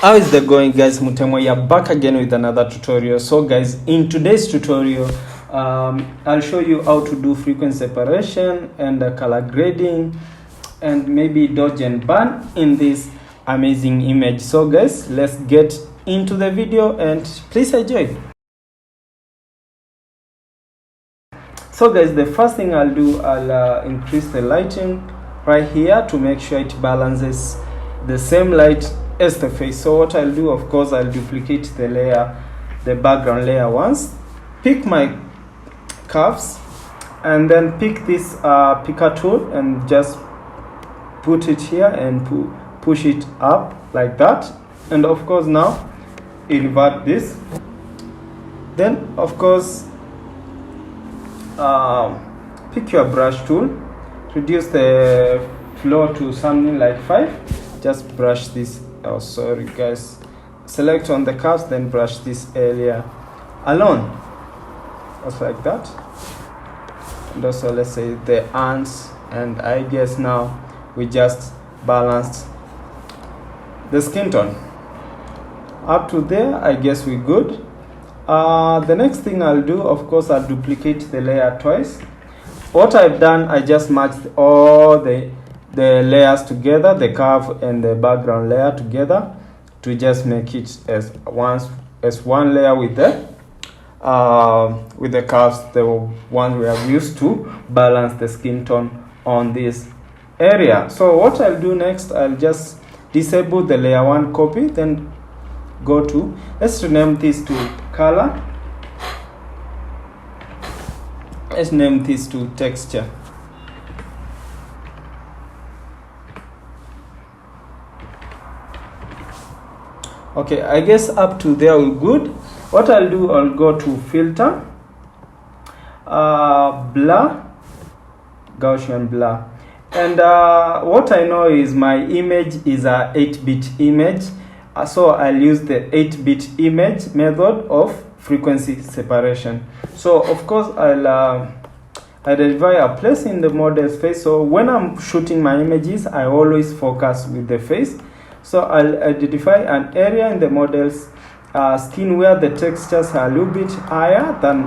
How is the going, guys? Mutemwa, you're back again with another tutorial. So guys, in today's tutorial I'll show you how to do frequency separation and color grading and maybe dodge and burn in this amazing image. So guys, let's get into the video and please enjoy. So guys, the first thing I'll do, I'll increase the lighting right here to make sure it balances the same light as the face. So what I'll do, of course, I'll duplicate the layer, the background layer once, pick my curves, and then pick this picker tool and just put it here and push it up like that. And of course now invert this. Then of course pick your brush tool, reduce the flow to something like 5, just brush this. Oh, sorry guys, select on the curves, then brush this area alone, just like that. And also let's say the ants, and I guess now we just balanced the skin tone up to there. I guess we're good. The next thing I'll do, of course, I'll duplicate the layer twice. What I've done, I just matched all the layers together, the curve and the background layer together, to just make it as one layer with the curves, the one we have used to balance the skin tone on this area. So what I'll do next, I'll just disable the layer 1 copy, then go to, let's rename this to color, let's name this to texture. Okay, I guess up to there we're good. What I'll do, I'll go to filter, blur, Gaussian blur, and what I know is my image is a 8-bit image, so I'll use the 8-bit image method of frequency separation. So of course I'll identify a place in the model's face. So when I'm shooting my images, I always focus with the face. So I'll identify an area in the model's skin where the textures are a little bit higher than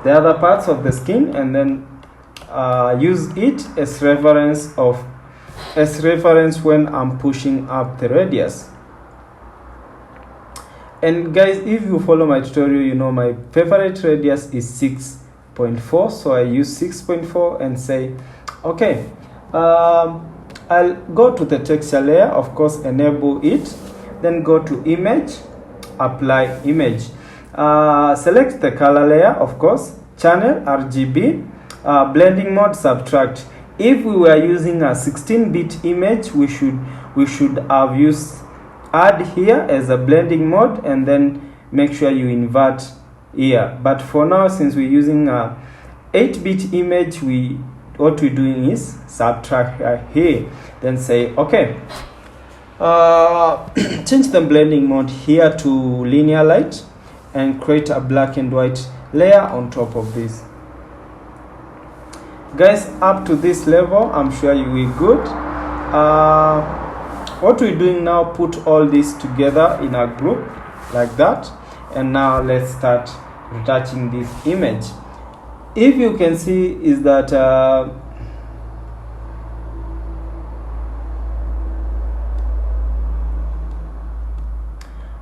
the other parts of the skin, and then use it as reference when I'm pushing up the radius. And guys, if you follow my tutorial, you know my favorite radius is 6.4, so I use 6.4 and say okay. I'll go to the texture layer, of course, enable it, then go to image, apply image, select the color layer, of course, channel RGB, blending mode, subtract. If we were using a 16-bit image, we should have used add here as a blending mode, and then make sure you invert here. But for now, since we're using a 8-bit image, what we're doing is subtract here, then say okay. Change the blending mode here to linear light and create a black and white layer on top of this. Guys, up to this level I'm sure you will good. What we're doing now, put all this together in a group like that, and now let's start retouching this image. If you can see is that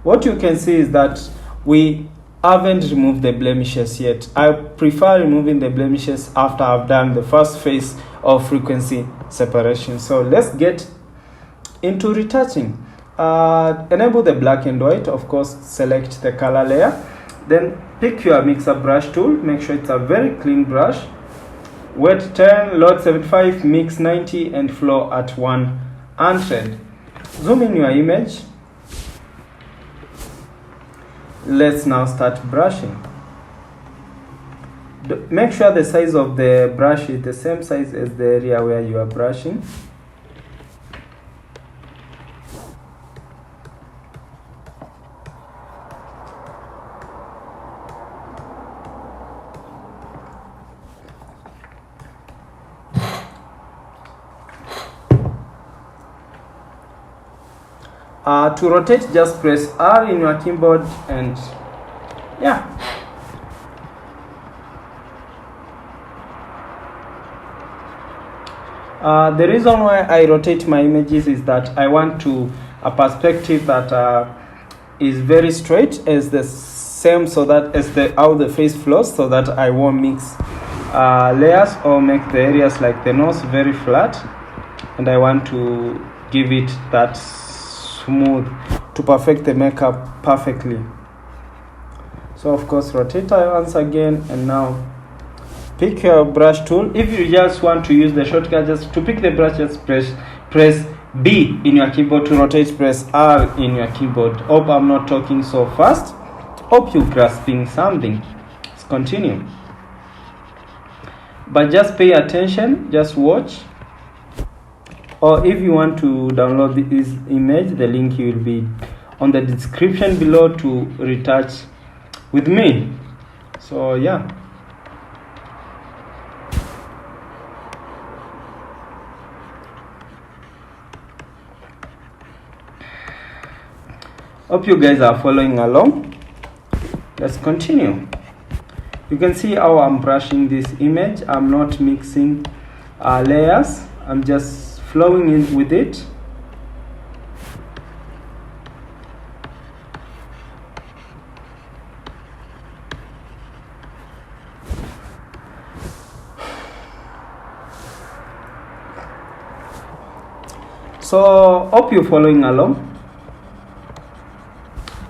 what you can see is that we haven't removed the blemishes yet. I prefer removing the blemishes after I've done the first phase of frequency separation. So let's get into retouching. Enable the black and white, of course, select the color layer, then pick your mixer brush tool, make sure it's a very clean brush, wet 10, load 75, mix 90, and flow at 100. Zoom in your image. Let's now start brushing. Make sure the size of the brush is the same size as the area where you are brushing. To rotate, just press R in your keyboard, and yeah. The reason why I rotate my images is that I want to a perspective that is very straight as the same, so that as the how the face flows, so that I won't mix layers or make the areas like the nose very flat, and I want to give it that smooth to perfect the makeup perfectly. So of course rotate once again, and now pick your brush tool. If you just want to use the shortcut, just to pick the brush, just press B in your keyboard. To rotate, press R in your keyboard. Hope I'm not talking so fast. Hope you're grasping something. Let's continue. But just pay attention, just watch. Or if you want to download this image, the link will be on the description below to retouch with me. So yeah. Hope you guys are following along. Let's continue. You can see how I'm brushing this image. I'm not mixing layers. I'm just flowing in with it. So hope you're following along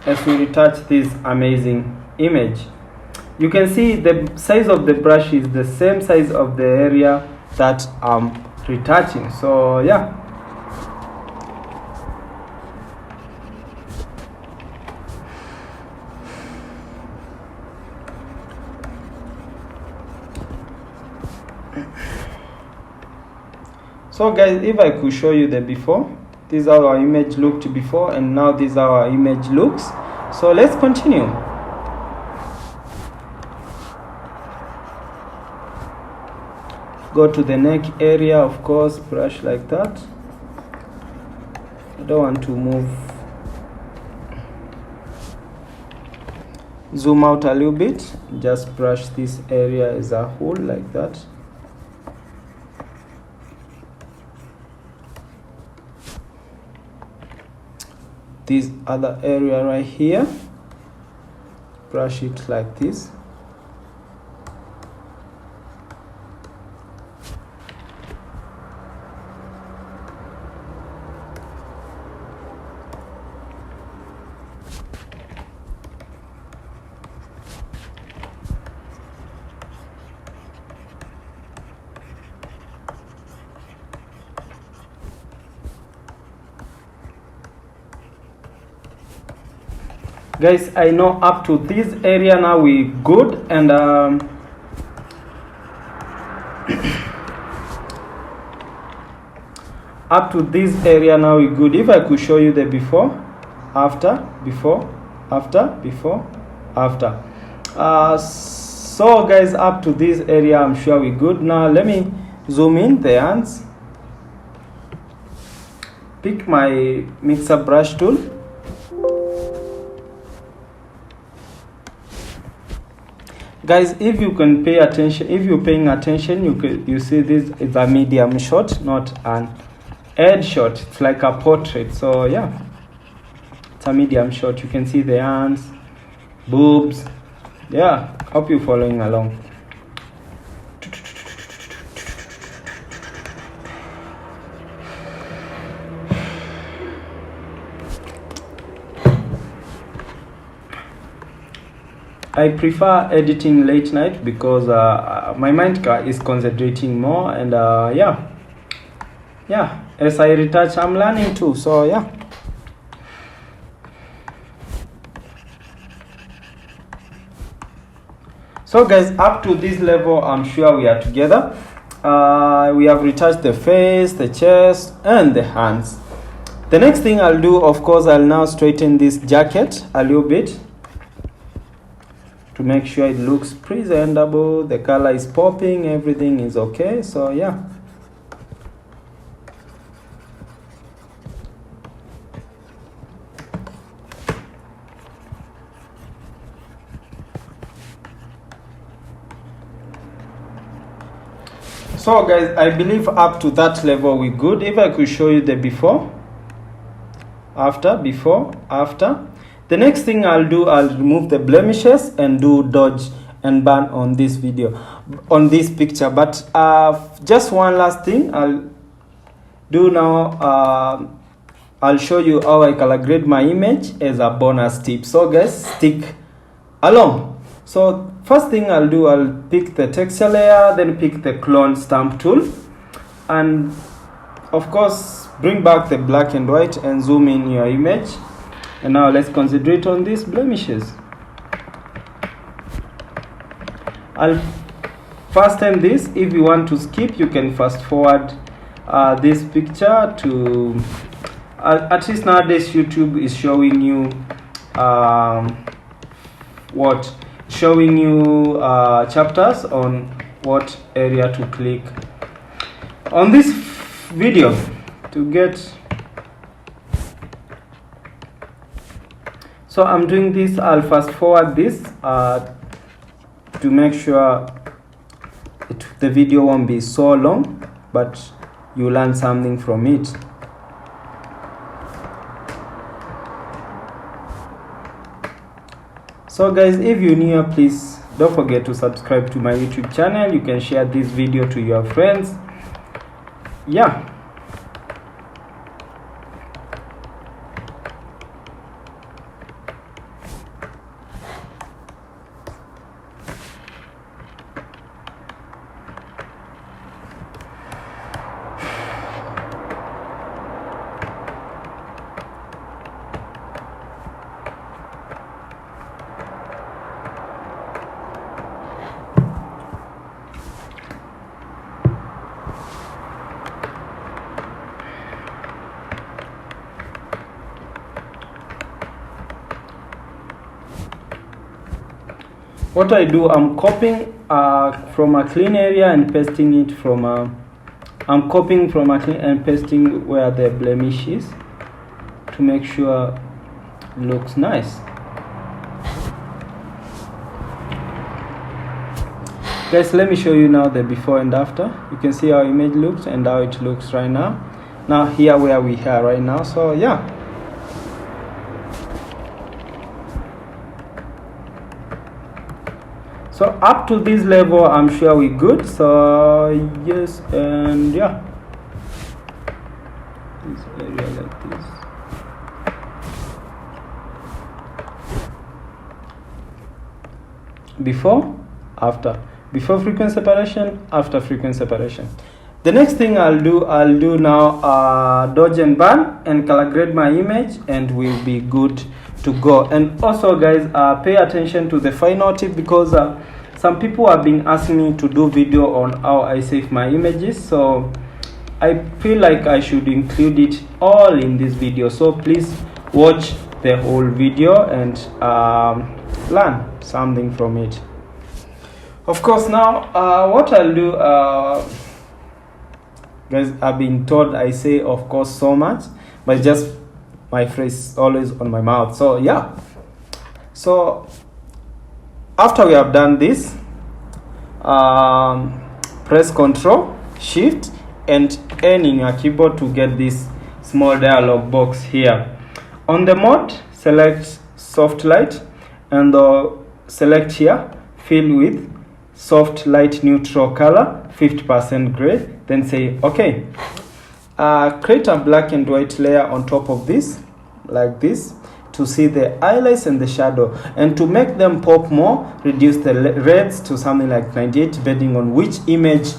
as we retouch this amazing image. You can see the size of the brush is the same size of the area that I'm retouching. So yeah. So guys, if I could show you the before, this is how our image looked before, and now this is how our image looks. So let's continue. Go to the neck area, of course, brush like that. I don't want to move. Zoom out a little bit, just brush this area as a whole like that. This other area right here, brush it like this. Guys, I know up to this area now we good, and up to this area now we good. If I could show you the before, after, before, after, before, after. So guys, up to this area I'm sure we good. Now let me zoom in the hands. Pick my mixer brush tool. Guys, if you can pay attention, if you're paying attention, you see this is a medium shot, not an head shot. It's like a portrait. So yeah, it's a medium shot. You can see the hands, boobs. Yeah, hope you're following along. I prefer editing late night because my mind is concentrating more, and yeah, as I retouch I'm learning too, so yeah. So guys, up to this level I'm sure we are together. We have retouched the face, the chest, and the hands. The next thing I'll do, of course, I'll now straighten this jacket a little bit to make sure it looks presentable, the color is popping, everything is okay. So yeah. So guys, I believe up to that level we good. If I could show you the before after. The next thing I'll do, I'll remove the blemishes and do dodge and burn on this video, on this picture. But just one last thing I'll do now. I'll show you how I color grade my image as a bonus tip. So guys, stick along. So first thing I'll do, I'll pick the texture layer, then pick the clone stamp tool, and of course bring back the black and white and zoom in your image. And now let's concentrate on these blemishes. I'll fasten this. If you want to skip, you can fast forward this picture to at least nowadays YouTube is showing you chapters on what area to click on this video to get. So I'm doing this. I'll fast forward this to make sure the video won't be so long, but you learn something from it. So guys, if you're new, please don't forget to subscribe to my YouTube channel. You can share this video to your friends. Yeah. What I do, I'm copying from a clean area and pasting it from I'm copying from a clean and pasting where the blemish is to make sure it looks nice. Guys, let me show you now the before and after. You can see how image looks and how it looks right now. Now here where we are right now. So yeah. So up to this level, I'm sure we're good. So yes, and yeah, this area like this. Before, after. Before frequency separation, after frequency separation. The next thing I'll do now dodge and burn and color grade my image, and we'll be good to go. And also guys, pay attention to the final tip, because some people have been asking me to do video on how I save my images, so I feel like I should include it all in this video. So please watch the whole video and learn something from it. Of course, now what I'll do, guys, I've been told I say of course so much, but just my phrase always on my mouth. So yeah, so after we have done this, press Ctrl Shift and N in your keyboard to get this small dialog box here. On the mode, select soft light and select here fill with soft light neutral color 50% gray, then say okay. Create a black and white layer on top of this like this to see the highlights and the shadow, and to make them pop more, reduce the reds to something like 98 depending on which image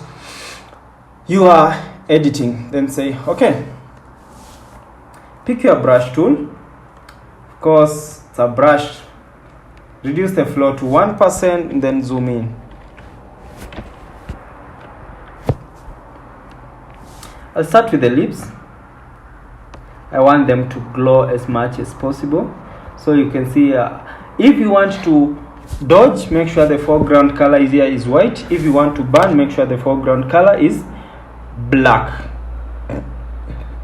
you are editing. Then say okay. Pick your brush tool. Of course, it's a brush. Reduce the flow to 1% and then zoom in. I'll start with the lips. I want them to glow as much as possible. So you can see, if you want to dodge, make sure the foreground color is here is white. If you want to burn, make sure the foreground color is black.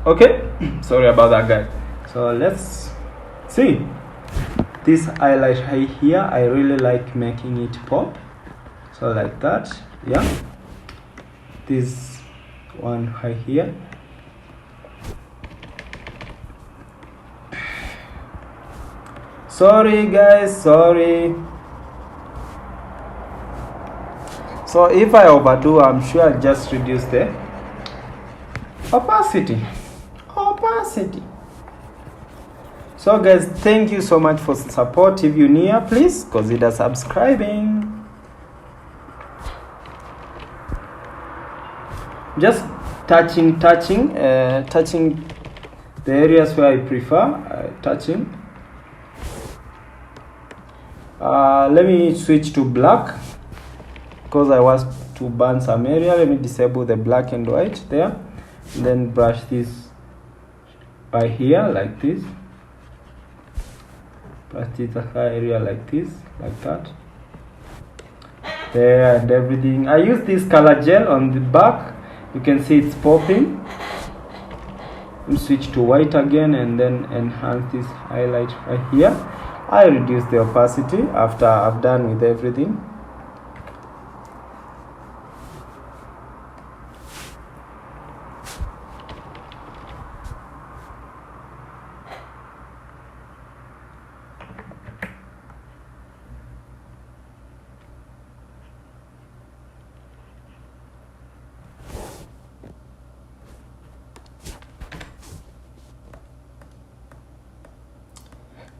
Okay, sorry about that, guys. So let's see. This highlight here, I really like making it pop. So like that, yeah. this one right here. Sorry guys, sorry. So if I overdo, I'm sure I'll just reduce the opacity. So guys, thank you so much for support. If you're new, please consider subscribing. Just touching the areas where I prefer touching. Let me switch to black because I want to burn some area. Let me disable the black and white there, and then brush this by here like this. Brush this area like this, like that. There and everything. I use this color gel on the back. You can see it's popping. Switch to white again and then enhance this highlight right here. I reduce the opacity after I've done with everything.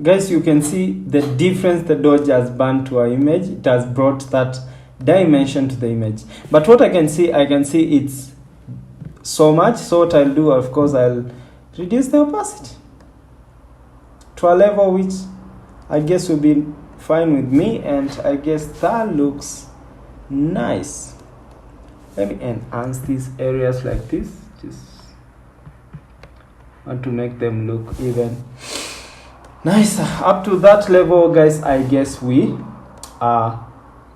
Guys, you can see the difference the dodge has burned to our image. It has brought that dimension to the image. But what I can see it's so much. So what I'll do, of course, I'll reduce the opacity to a level which I guess will be fine with me, and I guess that looks nice. Let me enhance these areas like this. Just want to make them look even nice. Up to that level, guys, I guess we are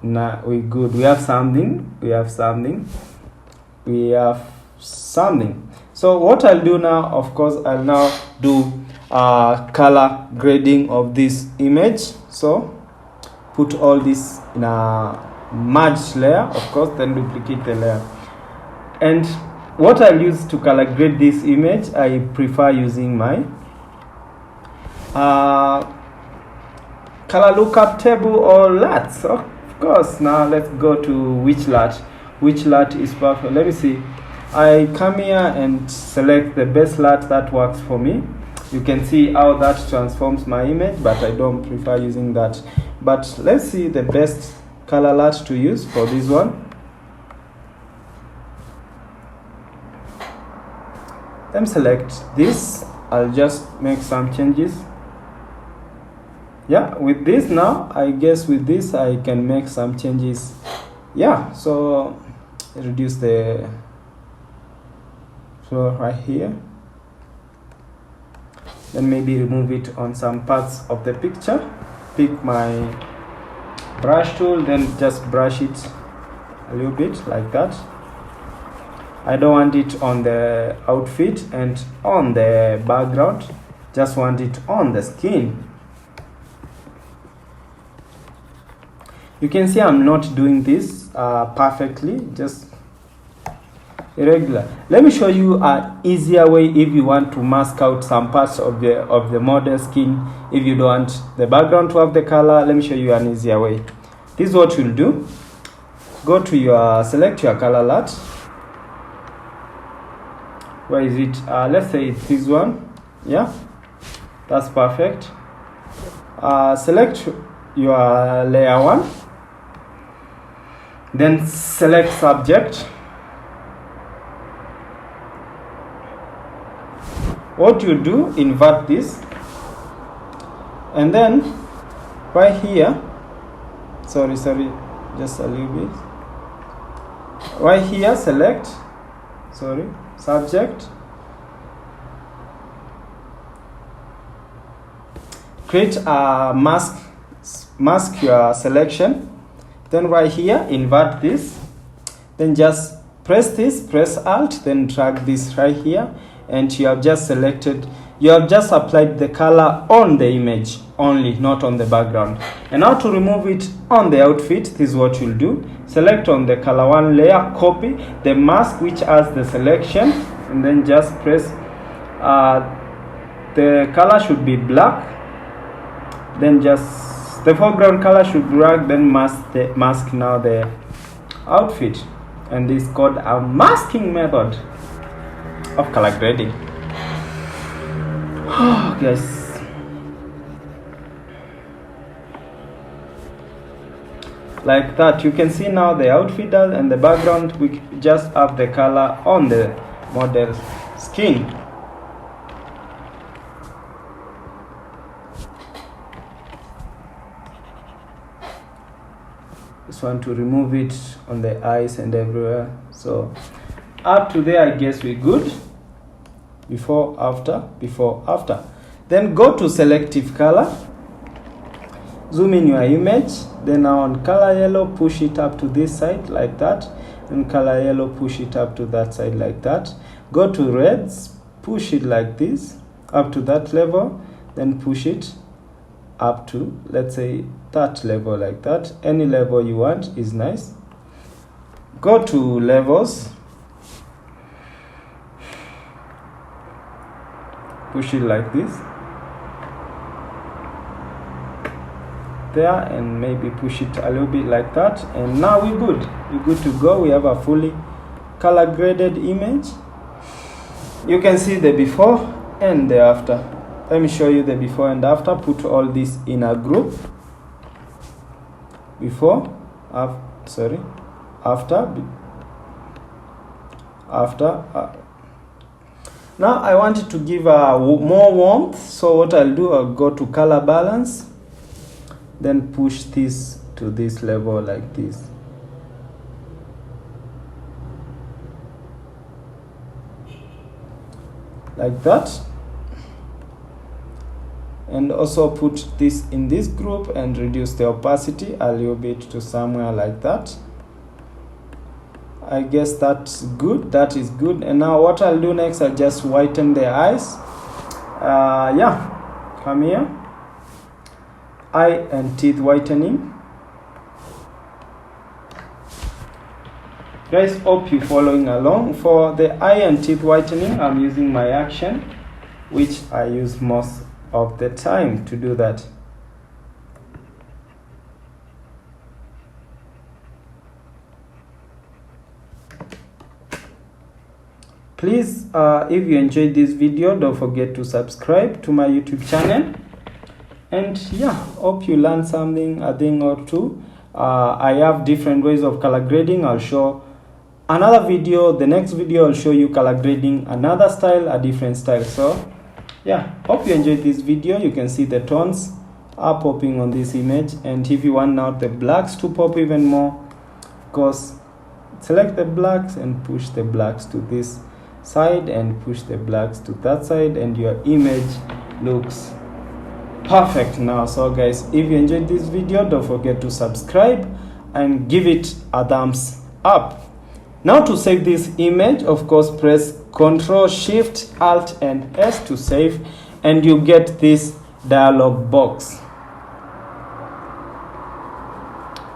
we good. We have something. So what I'll do now, of course, I'll now do color grading of this image. So put all this in a merged layer, of course, then duplicate the layer. And what I'll use to color grade this image, I prefer using my color lookup table or LUT. So of course, now let's go to which LUT is perfect. Let me see. I come here and select the best LUT that works for me. You can see how that transforms my image, but I don't prefer using that. But let's see the best color LUT to use for this one. Let me select this. I'll just make some changes. Yeah, with this now, I guess with this I can make some changes. Yeah, so reduce the flow right here. Then maybe remove it on some parts of the picture. Pick my brush tool, then just brush it a little bit like that. I don't want it on the outfit and on the background. Just want it on the skin. You can see I'm not doing this perfectly, just irregular. Let me show you an easier way if you want to mask out some parts of the model skin. If you don't want the background to have the color, let me show you an easier way. This is what you'll do. Go to select your color LUT. Where is it? Let's say it's this one. Yeah, that's perfect. Select your layer 1. Then select subject. What you do, invert this, and then right here, sorry, just a little bit. Right here, select, subject. Create a mask your selection. Then right here, invert this. Then just press Alt, then drag this right here, and you have just applied the color on the image. only, not on the background. And now to remove it on the outfit, this is what you'll do. Select on the color 1 layer, copy the mask which has the selection, and then just press the color should be black, then just the foreground color should be black, then mask now the outfit. And this is called a masking method of color grading. Guys, like that you can see now the outfit does, and the background we just have the color on the model's skin. Just want to remove it on the eyes and everywhere. So up to there, I guess we're good. Before, after. Then go to selective color, zoom in your image, then now on color yellow, push it up to this side like that, and color yellow, push it up to that side like that. Go to reds, push it like this up to that level, then push it up to, let's say, that level like that. Any level you want is nice. Go to levels, push it like this there, and maybe push it a little bit like that, and now we're good to go. We have a fully color graded image. You can see the before and the after. Let me show you the before and after. Put all this in a group. Before, after. Now I wanted to give more warmth, so what I'll do, I'll go to color balance, then push this to this level like this. Like that. And also put this in this group and reduce the opacity a little bit to somewhere like that. I guess that's good. That is good. And now what I'll do next, I'll just whiten the eyes. Yeah, come here. Eye and teeth whitening. Guys, hope you're following along. For the eye and teeth whitening, I'm using my action, which I use most of the time to do that. Please, if you enjoyed this video, don't forget to subscribe to my YouTube channel. And yeah, hope you learned something, a thing or two. I have different ways of color grading. I'll show another video. The next video I'll show you color grading another style, a different style. So yeah, hope you enjoyed this video. You can see the tones are popping on this image, and if you want now the blacks to pop even more, because select the blacks and push the blacks to this side and push the blacks to that side, and your image looks perfect now. So guys, if you enjoyed this video, don't forget to subscribe and give it a thumbs up. Now to save this image, of course, press Ctrl Shift Alt and S to save, and you get this dialog box.